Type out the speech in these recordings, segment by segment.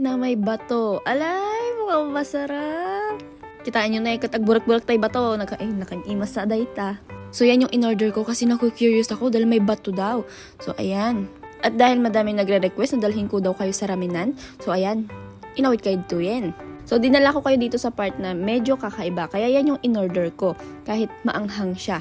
na may bato. Alay, mukhang masarap. Kitaan nyo na katagburak-burak tayo bato. Nakaimas sa dayta. So, yan yung in-order ko kasi naku-curious ako dahil may bato daw. So, ayan. At dahil madami nagre-request na dalhin ko daw kayo sa raminan. So, ayan. Inawit kayo dito yan. So, dinala ko kayo dito sa part na medyo kakaiba. Kaya yan yung in-order ko. Kahit maanghang siya.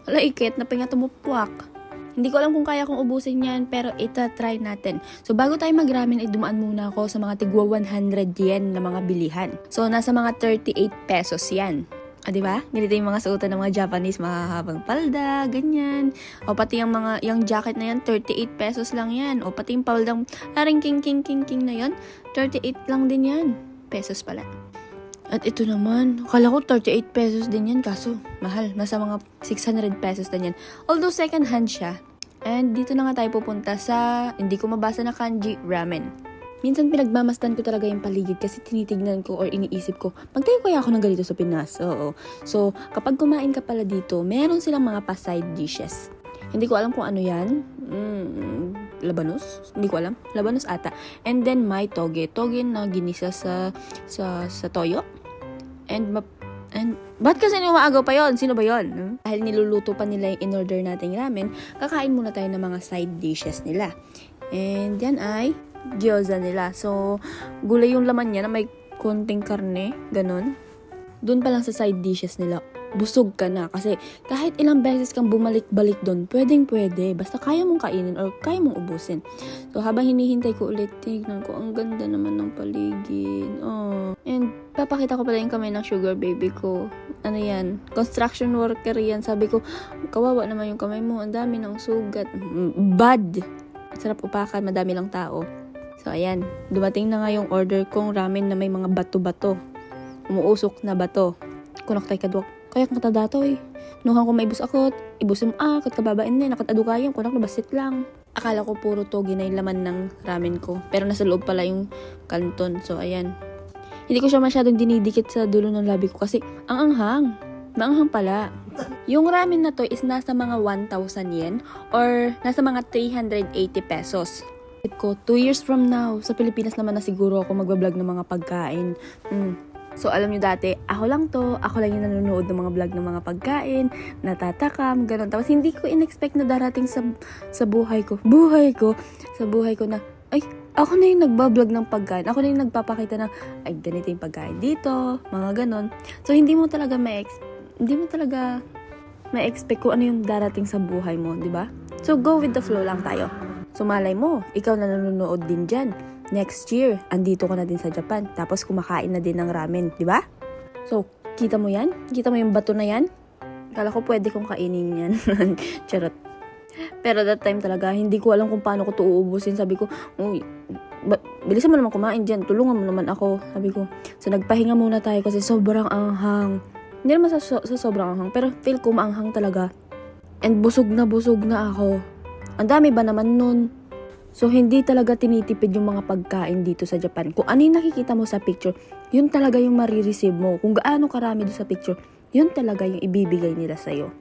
Wala ikit, napinga tumupuak. Hindi ko alam kung kaya kong ubusin yan, pero ita-try natin. So, bago tayo mag-ramen, dumaan muna ako sa mga tigwa 100 yen na mga bilihan. So, nasa mga 38 pesos yan. Diba? Ganito yung mga suotan ng mga Japanese, mahahabang palda, ganyan. O pati yung jacket na yan, 38 pesos lang yan. O pati yung paldang, aring king na yan, 38 lang din yan. Pesos pala. At ito naman, akala ko 38 pesos din yan, kaso mahal. Nasa mga 600 pesos din yan. Although second hand siya. And dito na nga tayo pupunta sa, hindi ko mabasa na kanji, ramen. Minsan pinagmamasdan ko talaga yung paligid kasi tinitignan ko or iniisip ko, magtayo kaya ako ng ganito sa Pinas? Oo. So, kapag kumain ka pala dito, meron silang mga pa-side dishes. Hindi ko alam kung ano yan. Labanos? Hindi ko alam. Labanos ata. And then, may toge. Toge na ginisa sa toyo. And ba't kasi umaagaw pa yon? Sino ba yon? Dahil niluluto pa nila yung in-order nating ramen, kakain muna tayo ng mga side dishes nila. And yan ay gyoza nila. So, gulay yung laman niya na may konting karne, ganun. Doon pa lang sa side dishes nila, busog ka na. Kasi kahit ilang beses kang bumalik-balik doon, pwedeng-pwede. Basta kaya mong kainin or kaya mong ubusin. So, habang hinihintay ko ulit, tignan ko, ang ganda naman ng paligid. Oh. And, papakita ko pala yung kamay ng sugar baby ko. Ano yan? Construction worker yan. Sabi ko, kawawa naman yung kamay mo. Ang dami ng sugat. Bad! Sarap upakan, madami lang tao. So, ayan. Dumating na nga yung order kong ramen na may mga bato-bato. Umuusok na bato. Kunak tayo kadwak. Kaya kang katadato eh. Nuhang ko may ibus akot. Ibusim kat kababain na. Nakatado kayang. Kunak na basit lang. Akala ko puro togi na yung laman ng ramen ko. Pero nasa loob pala yung kanton. So, ayan. Hindi ko siya masyadong dinidikit sa dulo ng labi ko kasi ang anghang. Maanghang pala. Yung ramen na to is nasa mga 1,000 yen or nasa mga 380 pesos. Ko 2 years from now, sa Pilipinas naman na siguro ako magbablog ng mga pagkain. So, alam nyo dati, ako lang yung nanonood ng mga vlog ng mga pagkain, natatakam, gano'n. Tapos, hindi ko in-expect na darating sa buhay ko na, ay, ako na yung nagbablog ng pagkain. Ako na yung nagpapakita ng, ay, ganito yung pagkain dito, mga gano'n. So, hindi mo talaga ma-expect kung ano yung darating sa buhay mo, di ba? So, go with the flow lang tayo. So, malay mo, ikaw na nanonood din dyan. Next year, andito ka na din sa Japan. Tapos, kumakain na din ng ramen, di ba? So, kita mo yan? Kita mo yung bato na yan? Kala ko pwede kong kainin yan. Charot. Pero that time talaga, hindi ko alam kung paano ko ito uubusin. Sabi ko, bilisan mo naman kumain dyan. Tulungan mo naman ako. Sabi ko, so nagpahinga muna tayo kasi sobrang anghang. Hindi naman sa sobrang anghang, pero feel ko maanghang talaga. And busog na ako. Ang dami ba naman nun? So, hindi talaga tinitipid yung mga pagkain dito sa Japan. Kung ano yung nakikita mo sa picture, yun talaga yung marireceive mo. Kung gaano karami doon sa picture, yun talaga yung ibibigay nila sa'yo.